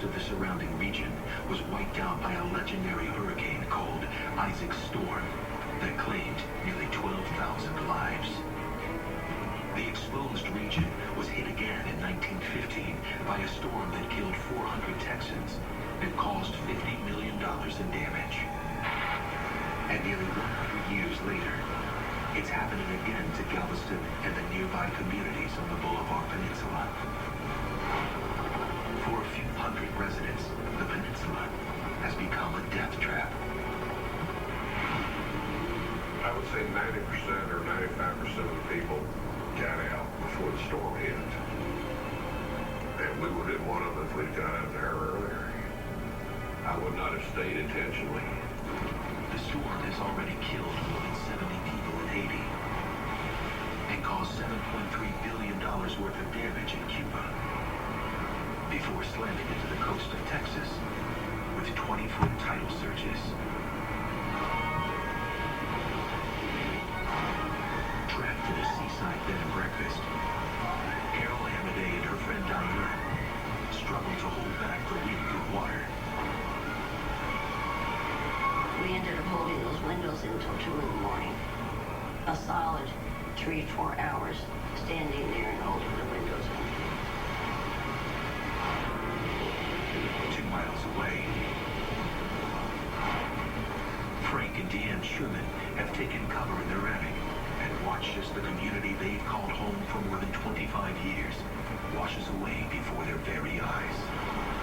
most of the surrounding region was wiped out by a legendary hurricane called Isaac's Storm that claimed nearly 12,000 lives. The exposed region was hit again in 1915 by a storm that killed 400 Texans and caused $50 million in damage. And nearly 100 years later, it's happening again to Galveston and the nearby communities on the Boulevard Peninsula. For a few hundred residents, the peninsula has become a death trap. I would say 90% or 95% of the people got out before the storm hit. And we would have been one of them if we'd got out there earlier. I would not have stayed intentionally. The storm has already killed more than 70 people in Haiti and caused $7.3 billion worth of damage in Cuba before slamming into the coast of Texas with 20-foot tidal surges. Trapped in a seaside bed and breakfast, Carol Hamaday and her friend Diane struggled to hold back the wind and water. We ended up holding those windows until 2 in the morning. A solid 3 to 4 hours standing there and holding the windows open. 2 miles away, Frank and Deanne Sherman have taken cover in their attic and watched as the community they've called home for more than 25 years washes away before their very eyes.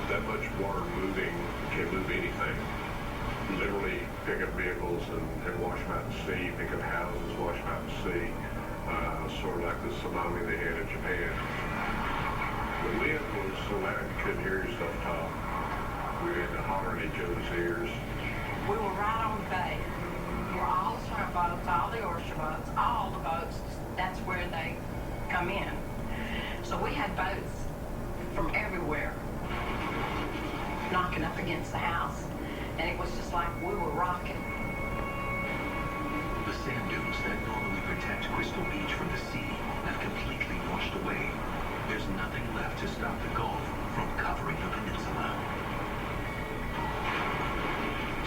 That much water moving can move anything. Literally pick up vehicles and wash them out to sea, pick up houses, wash them out to sea. Sort of like the tsunami they had in Japan. The wind was so loud you couldn't hear yourself talk. We had to holler in each other's ears. We were right on the bay. Where all the swim boats, all the oyster boats, all the boats, that's where they come in. So we had boats from everywhere knocking up against the house. And it was just like we were rocking. The sand dunes that normally protect Crystal Beach from the sea have completely washed away. There's nothing left to stop the Gulf from covering the peninsula.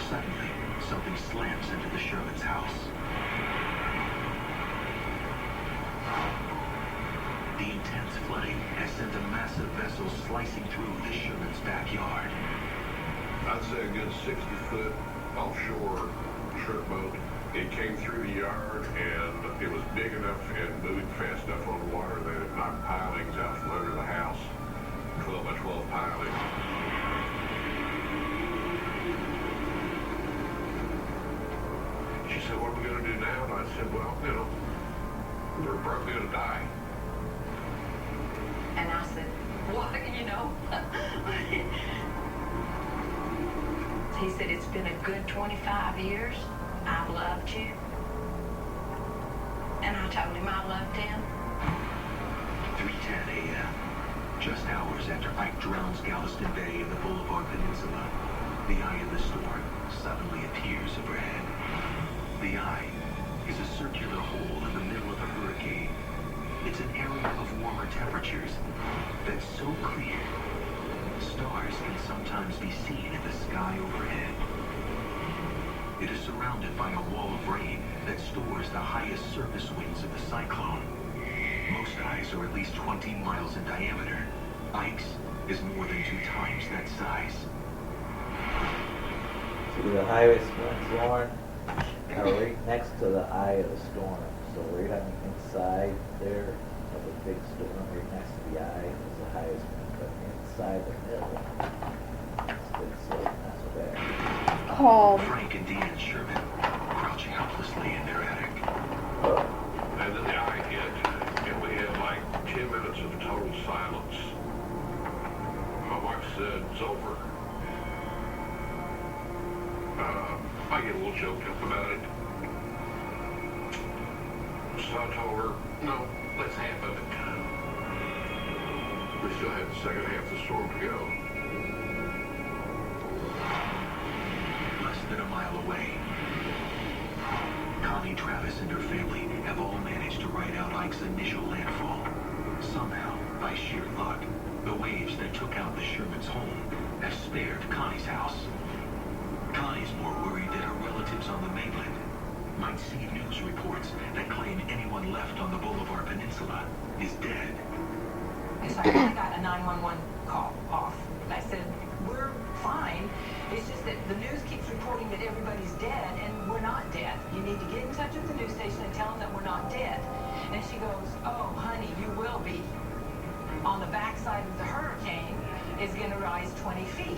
Suddenly, something slams into the Sherman's house. The intense flooding has sent a massive vessel slicing through the Sherman's backyard. I'd say a good 60-foot offshore shrimp boat. It came through the yard, and it was big enough and moving fast enough on the water that it knocked pilings out from under the house. 12 by 12 pilings. She said, what are we going to do now? And I said, well, you know, we're probably going to die. And I said, what, you know? He said, it's been a good 25 years. I've loved you. And I told him I loved him. 3:10 a.m. Just hours after Ike drowns Galveston Bay in the Boulevard Peninsula, the eye of the storm suddenly appears overhead. The eye is a circular hole in the middle of a hurricane. It's an area of warmer temperatures that's so clear, stars can sometimes be seen in the sky overhead. It is surrounded by a wall of rain that stores the highest surface winds of the cyclone. Most eyes are at least 20 miles in diameter. Ike's is more than 2 times that size. See the highest winds, Lauren, are right next to the eye of the storm. So right on the inside there of a big storm, right next to the eye is the highest wind, but inside the middle, it's been so not so bad. Calm. Frank and Deanne Sherman crouching helplessly in their attic. And then the eye hit, and we had like 10 minutes of total silence. My wife said, it's over. I get a little choked up about it. So I told her, no, let's half of it. We still had the second half of the storm to go. Less than a mile away, Connie Travis and her family have all managed to ride out Ike's initial landfall. Somehow, by sheer luck, the waves that took out the Sherman's home have spared Connie's house. Connie's more worried that her relatives on the mainland might see news reports that claim anyone left on the Bolivar Peninsula is dead. And so I got a 911 call off. And I said, we're fine. It's just that the news keeps reporting that everybody's dead, and we're not dead. You need to get in touch with the news station and tell them that we're not dead. And she goes, oh, honey, you will be. On the backside of the hurricane is going to rise 20 feet.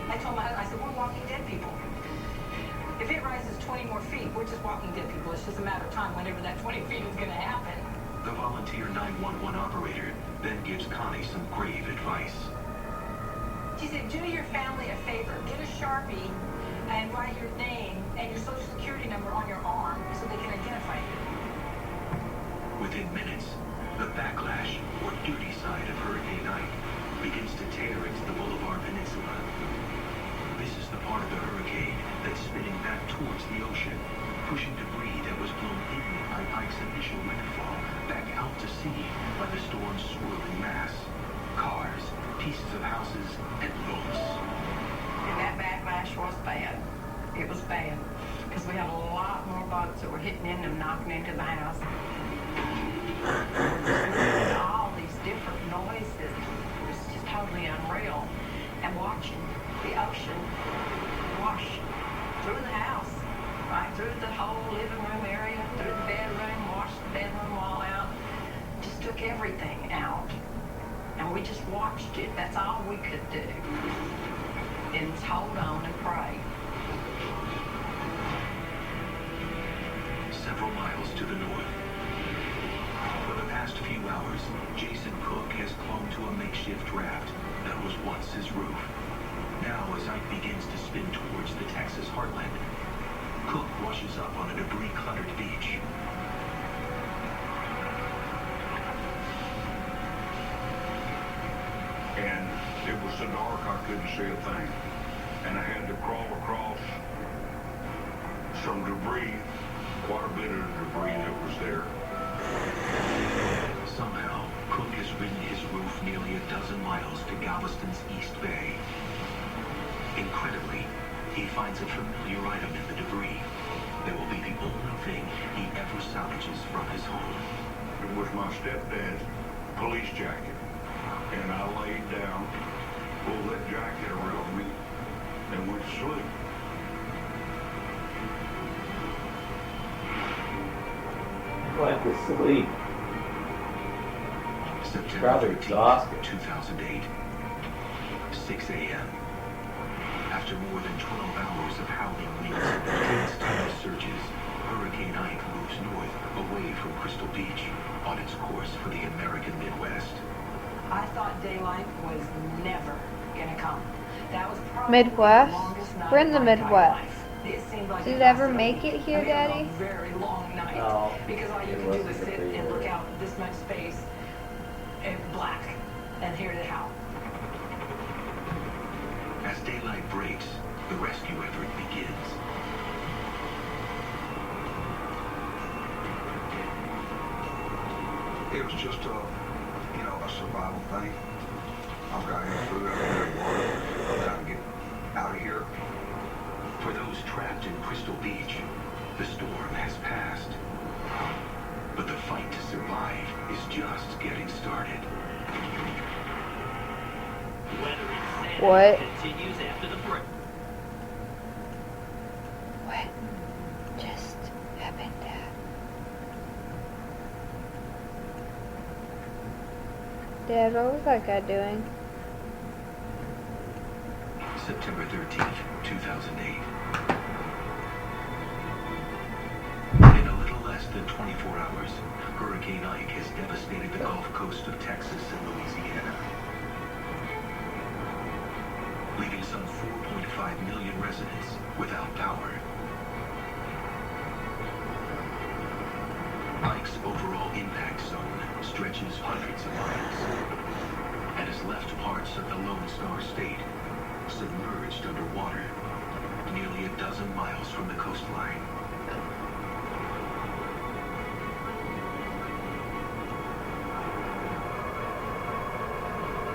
I told my husband, I said, we're walking dead people. If it rises 20 more feet, we're just walking dead people. It's just a matter of time whenever that 20 feet is going to happen. The volunteer 911 operator then gives Connie some grave advice. She said, do your family a favor. Get a Sharpie and write your name and your social security number on your arm so they can identify you. Within minutes, the backlash, or dirty side of Hurricane Ike, begins to tear into the Bolivar Peninsula. This is the part of the hurricane that's spinning back towards the ocean, pushing debris that was blown in by Ike's initial windfall back out to sea by the storm's swirling mass. Cars, pieces of houses, and boats. And that backlash was bad. It was bad. Because we had a lot more boats that were hitting in and knocking into the house. All these different noises. It was just totally unreal. And watching the ocean wash through the house, right through the whole living room area, through the bedroom, washed the bedroom wall out, just took everything out. And we just watched it. That's all we could do. And hold on and pray. Several miles to the north. For the past few hours, Jason Cook has clung to a makeshift raft that was once his roof. Now, as Ike begins to spin towards the Texas heartland, Cook washes up on a debris-cluttered beach. And it was so dark I couldn't see a thing. And I had to crawl across some debris, quite a bit of debris that was there. Somehow, Cook has ridden his roof nearly a dozen miles to Galveston's East Bay. Incredibly, he finds a familiar item in the debris that will be the only thing he ever salvages from his home. It was my stepdad's police jacket. And I laid down, pulled that jacket around me, and went to sleep. Went to sleep. September Probably 13th, exhausted. 2008, 6 a.m. After more than 12 hours of howling winds and intense tunnel searches, Hurricane Ike moves north away from Crystal Beach on its course for the American Midwest. I thought daylight was never gonna come. That was probably Midwest? the longest night We're in the of my entire Midwest. life. It seemed like Did it lasted ever a make week. it here, I mean, Daddy? It was a very long night. No, Because all you it could do wasn't was a sit big and look area. out this much space and black and hear the howl. As daylight breaks, the rescue effort begins. It was just a survival thing. I've got to get food, I've got to get water, I've got to get out of here. For those trapped in Crystal Beach, the storm has passed. But the fight to survive is just getting started. Weather insanity What? continues after the break. What just happened, Dad? Dad, what was that guy doing? September 13th, 2008. In a little less than 24 hours, Hurricane Ike has devastated the Gulf Coast of Texas and Louisiana, leaving some 4.5 million residents without power. Ike's overall impact zone stretches hundreds of miles and has left parts of the Lone Star State submerged underwater, nearly a dozen miles from the coastline.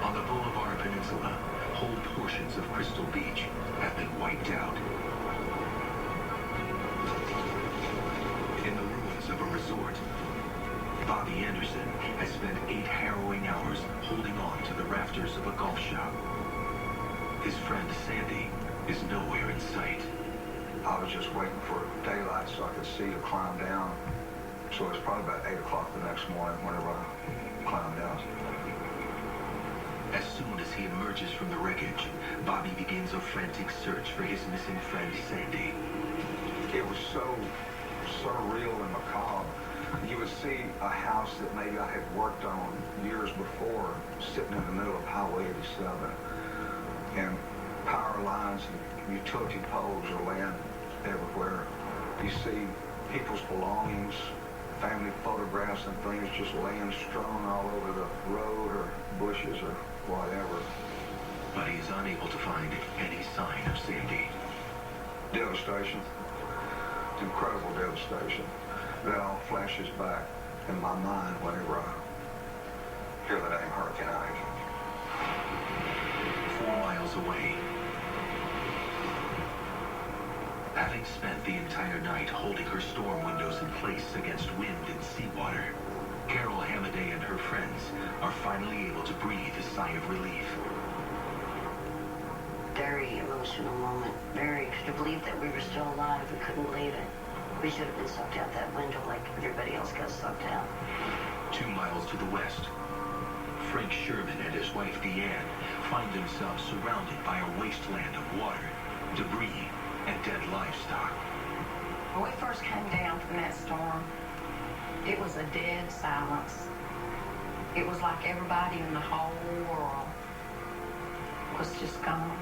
On the Bolivar Peninsula, whole portions of Crystal Beach have been wiped out. In the ruins of a resort, Bobby Anderson has spent 8 harrowing hours holding on to the rafters of a golf shop. His friend Sandy is nowhere in sight. I was just waiting for daylight so I could see to climb down. So it's probably about 8 o'clock the next morning whenever I climbed down. As soon as he emerges from the wreckage, Bobby begins a frantic search for his missing friend Sandy. It was so surreal and macabre. You would see a house that maybe I had worked on years before sitting in the middle of Highway 87. And power lines and utility poles are laying everywhere. You see people's belongings, family photographs and things just laying strewn all over the road or bushes or whatever. But he is unable to find any sign of Sandy. Devastation. Incredible devastation. That all flashes back in my mind whenever I hear the name Hurricane Ike. 4 miles away. Having spent the entire night holding her storm windows in place against wind and seawater, Carol Hamaday and her friends are finally able to breathe a sigh of relief. Very emotional moment. Very. Could have believed that we were still alive. We couldn't believe it. We should have been sucked out that window like everybody else got sucked out. 2 miles to the west, Frank Sherman and his wife Deanne find themselves surrounded by a wasteland of water, debris, and dead livestock. When we first came down from that storm, it was a dead silence. It was like everybody in the whole world was just gone.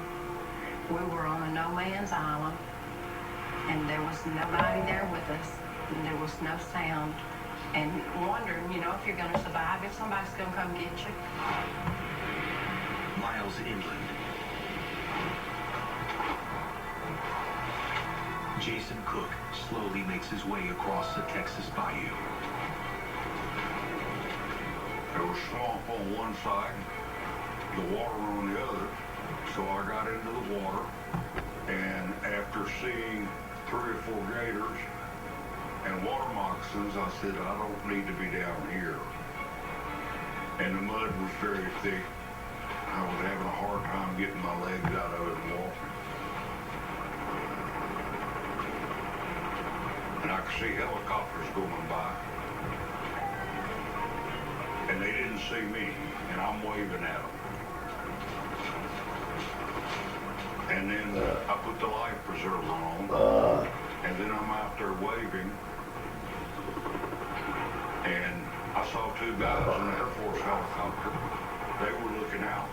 We were on a no man's island, and there was nobody there with us, and there was no sound. And wondering, you know, if you're going to survive, if somebody's going to come get you. Miles inland, Jason Cook slowly makes his way across the Texas bayou. There was swamp on one side, the water on the other, so I got into the water, and after seeing 3 or 4 gators and water moccasins, I said, I don't need to be down here. And the mud was very thick. I was having a hard time getting my legs out of it and walking. And I could see helicopters going by. And they didn't see me, and I'm waving at them. And then I put the life preserver on, and then I'm out there waving. And I saw 2 guys in an Air Force helicopter. They were looking out,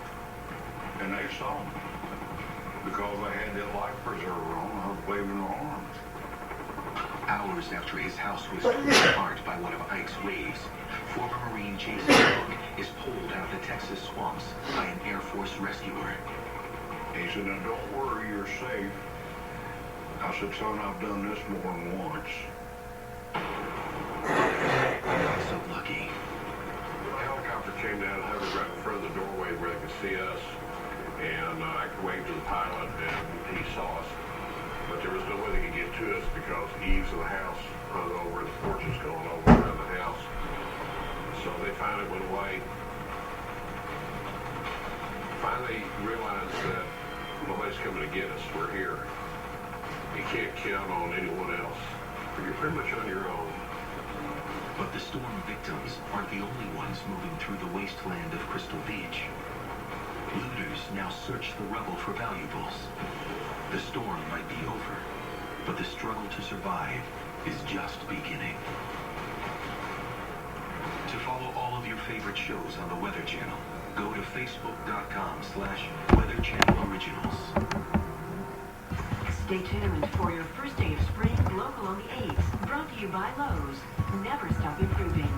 and they saw me because I had that life preserver on. I was waving my arms. Hours after his house was torn apart by one of Ike's waves, former Marine Jason Cook is pulled out of the Texas swamps by an Air Force rescuer. He said, now don't worry, you're safe. I said, son, I've done this more than once. Not so lucky. The helicopter came down and hovered right in front of the doorway where they could see us. And I waved to the pilot, and he saw us. But there was no way they could get to us because the eaves of the house hung over, the porches going over around the house. So they finally went away. Finally realized that nobody's coming to get us. We're here. You can't count on anyone else. You're pretty much on your own. But the storm victims aren't the only ones moving through the wasteland of Crystal Beach. Looters now search the rubble for valuables. The storm might be over, but the struggle to survive is just beginning. To follow all of your favorite shows on the Weather Channel, go to facebook.com/Weather Channel Originals. Stay tuned for your first day of spring local on the 8th. Brought to you by Lowe's. Never stop improving.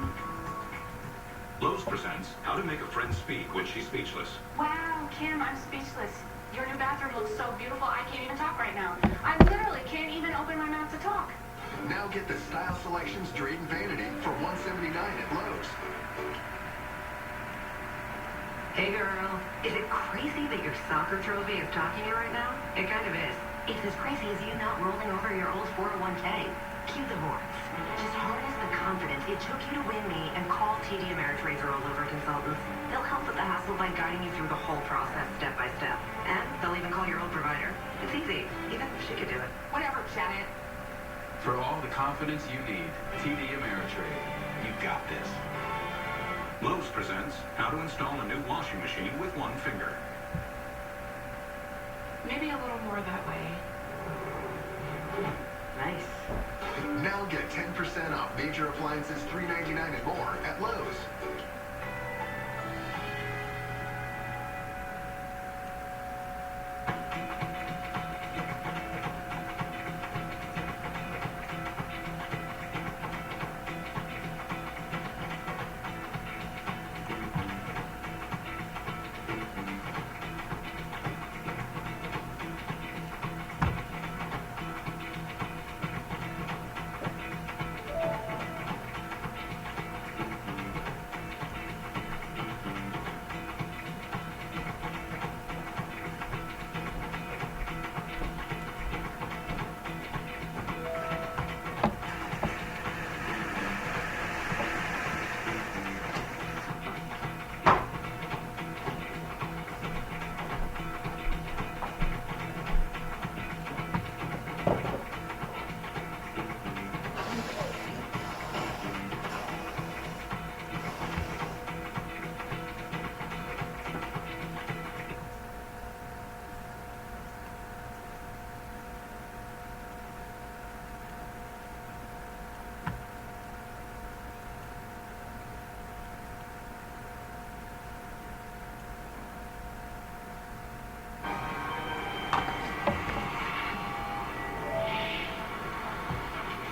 Lowe's presents How to Make a Friend Speak When She's Speechless. Wow, Kim, I'm speechless. Your new bathroom looks so beautiful, I can't even talk right now. I literally can't even open my mouth to talk. Now get the Style Selections Drayton Vanity for $179 at Lowe's. Hey girl, is it crazy that your soccer trophy is talking to you right now? It kind of is. It's as crazy as you not rolling over your old 401k. Cue the horns. Just harness the confidence it took you to win me and call TD Ameritrade Rollover Consultants. They'll help with the hassle by guiding you through the whole process step by step. And they'll even call your old provider. It's easy. Even she could do it. Whatever, Janet. For all the confidence you need, TD Ameritrade. You got this. Lowe's presents how to install a new washing machine with one finger. Maybe a little more that way. Nice. Now get 10% off major appliances, $3.99 and more at Lowe's.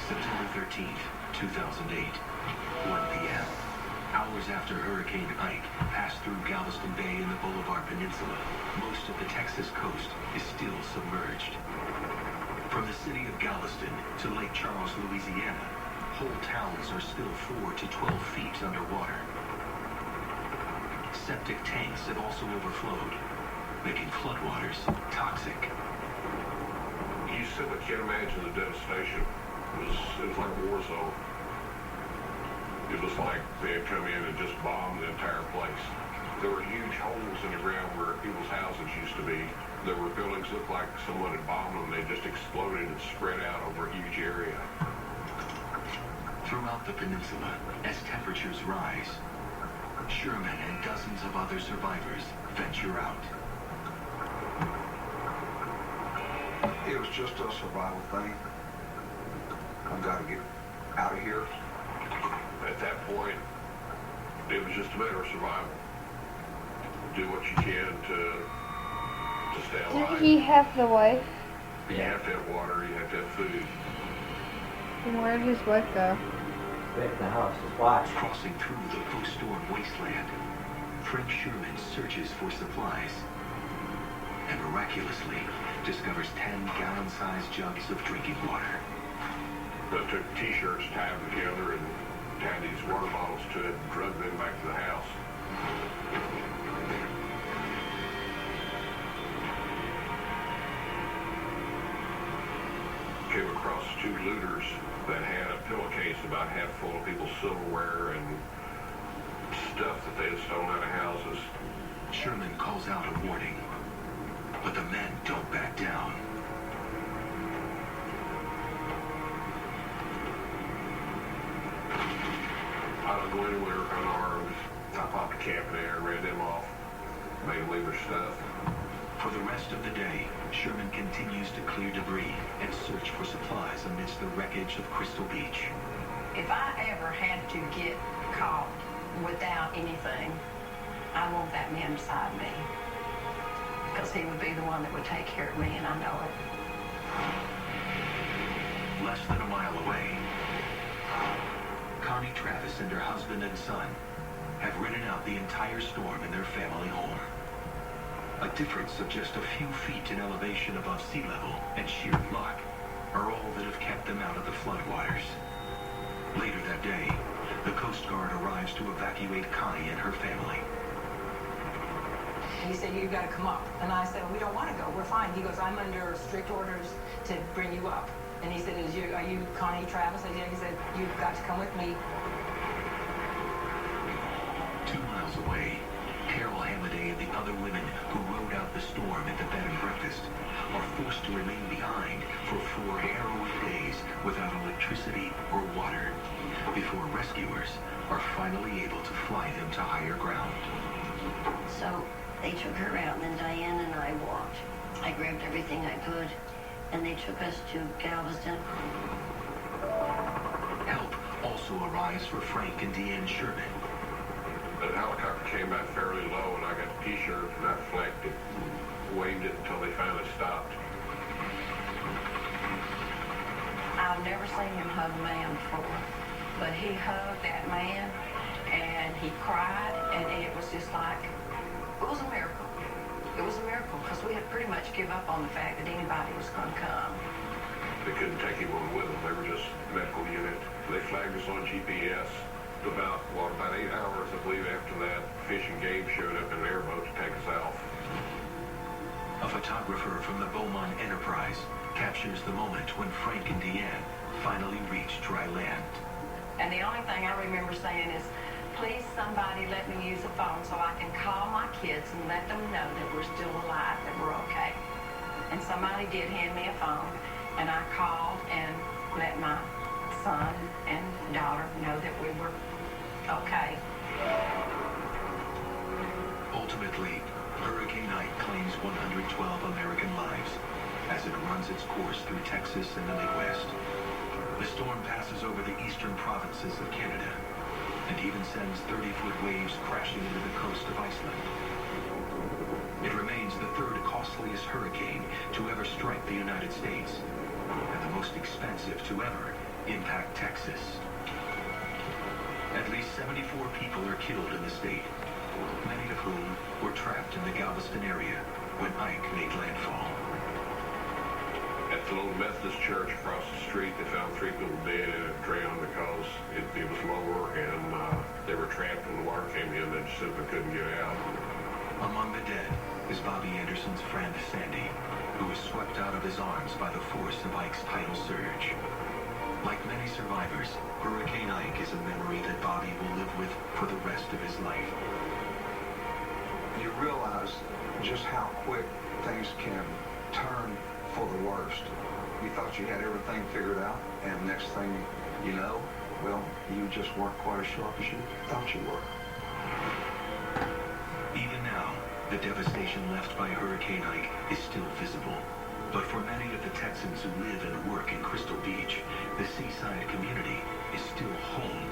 September 13th, 2008, 1 p.m. Hours after Hurricane Ike passed through Galveston Bay and the Boulevard Peninsula, most of the Texas coast is still submerged. From the city of Galveston to Lake Charles, Louisiana, whole towns are still 4 to 12 feet underwater. Septic tanks have also overflowed, making floodwaters toxic. You simply can't imagine the devastation. It was like a war zone. It was like they had come in and just bombed the entire place. There were huge holes in the ground where people's houses used to be. There were buildings that looked like someone had bombed them. They just exploded and spread out over a huge area. Throughout the peninsula, as temperatures rise, Sherman and dozens of other survivors venture out. It was just a survival thing. I've got to get out of here. At that point, it was just a matter of survival. Do what you can to stay alive. Did he have the wife? You have to have water, you have to have food. And where did his wife go? Back in the house, just watch. Crossing through the post-storm wasteland, Frank Sherman searches for supplies and miraculously discovers 10-gallon-sized jugs of drinking water. I took T-shirts, tied them together, and tied these water bottles to it and drugged them back to the house. Came across 2 looters that had a pillowcase about half full of people's silverware and stuff that they had stolen out of houses. Sherman calls out a warning, but the men don't back down. I don't go anywhere unarmed. I popped a cap in there, ran them off, made them leave their stuff. For the rest of the day, Sherman continues to clear debris and search for supplies amidst the wreckage of Crystal Beach. If I ever had to get caught without anything, I want that man beside me. Because he would be the one that would take care of me, and I know it. Less than a mile away, Connie Travis and her husband and son have ridden out the entire storm in their family home. A difference of just a few feet in elevation above sea level and sheer luck are all that have kept them out of the floodwaters. Later that day, the Coast Guard arrives to evacuate Connie and her family. And he said, you've got to come up. And I said, we don't want to go. We're fine. He goes, I'm under strict orders to bring you up. And he said, are you Connie Travis? I said, he said, you've got to come with me. 2 miles away, Carol Halliday and the other women who rode out the storm at the bed and breakfast are forced to remain behind for 4 harrowing days without electricity or water before rescuers are finally able to fly them to higher ground. So they took her out, and then Diane and I walked. I grabbed everything I could, and they took us to Galveston. Help also arrives for Frank and Deanne Sherman. The helicopter came back fairly low, and I got the T-shirt, and I flanked it, waved it until they finally stopped. I've never seen him hug a man before, but he hugged that man, and he cried, and it was just like, it was a miracle. It was a miracle, because we had pretty much give up on the fact that anybody was going to come. They couldn't take anyone with them. They were just medical unit. They flagged us on GPS. About 8 hours, I believe, after that, Fish and Game showed up in an airboat to take us out. A photographer from the Beaumont Enterprise captures the moment when Frank and Deanne finally reach dry land. And the only thing I remember saying is, please somebody let me use a phone so I can call my kids and let them know that we're still alive, that we're okay. And somebody did hand me a phone, and I called and let my son and daughter know that we were okay. Ultimately, Hurricane Ike claims 112 American lives as it runs its course through Texas and the Midwest. The storm passes over the eastern provinces of Canada and even sends 30-foot waves crashing into the coast of Iceland. It remains the third costliest hurricane to ever strike the United States and the most expensive to ever impact Texas. At least 74 people are killed in the state, many of whom were trapped in the Galveston area when Ike made landfall. At the little Methodist church across the street, they found 3 people dead and it drowned because it was lower and they were trapped when the water came in. They just simply couldn't get out. Among the dead is Bobby Anderson's friend Sandy, who was swept out of his arms by the force of Ike's tidal surge. Like many survivors, Hurricane Ike is a memory that Bobby will live with for the rest of his life. You realize just how quick things can turn for the worst. You thought you had everything figured out, and next thing you know, well, you just weren't quite as sharp as you thought you were. Even now, the devastation left by Hurricane Ike is still visible. But for many of the Texans who live and work in Crystal Beach, the seaside community is still home.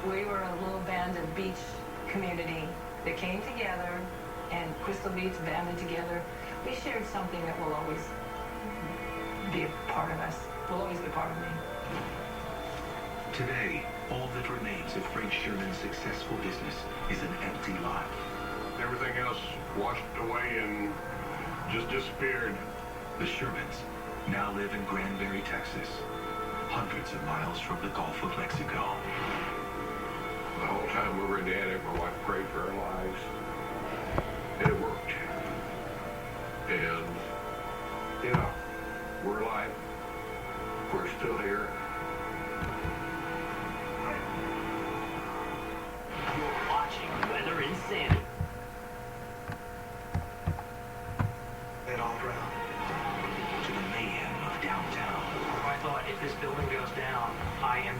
We were a little band of beach community that came together, and Crystal Beach banded together. We shared something that will always be a part of us, will always be part of me. Today, all that remains of Frank Sherman's successful business is an empty lot. Everything else washed away and just disappeared. The Shermans now live in Granbury, Texas, hundreds of miles from the Gulf of Mexico. The whole time we were in the attic, my wife prayed for our lives. And it worked. And, you know, we're alive. We're still here. You're watching Weather Insanity. It all drowned. To the mayhem of downtown. I thought if this building goes down, I am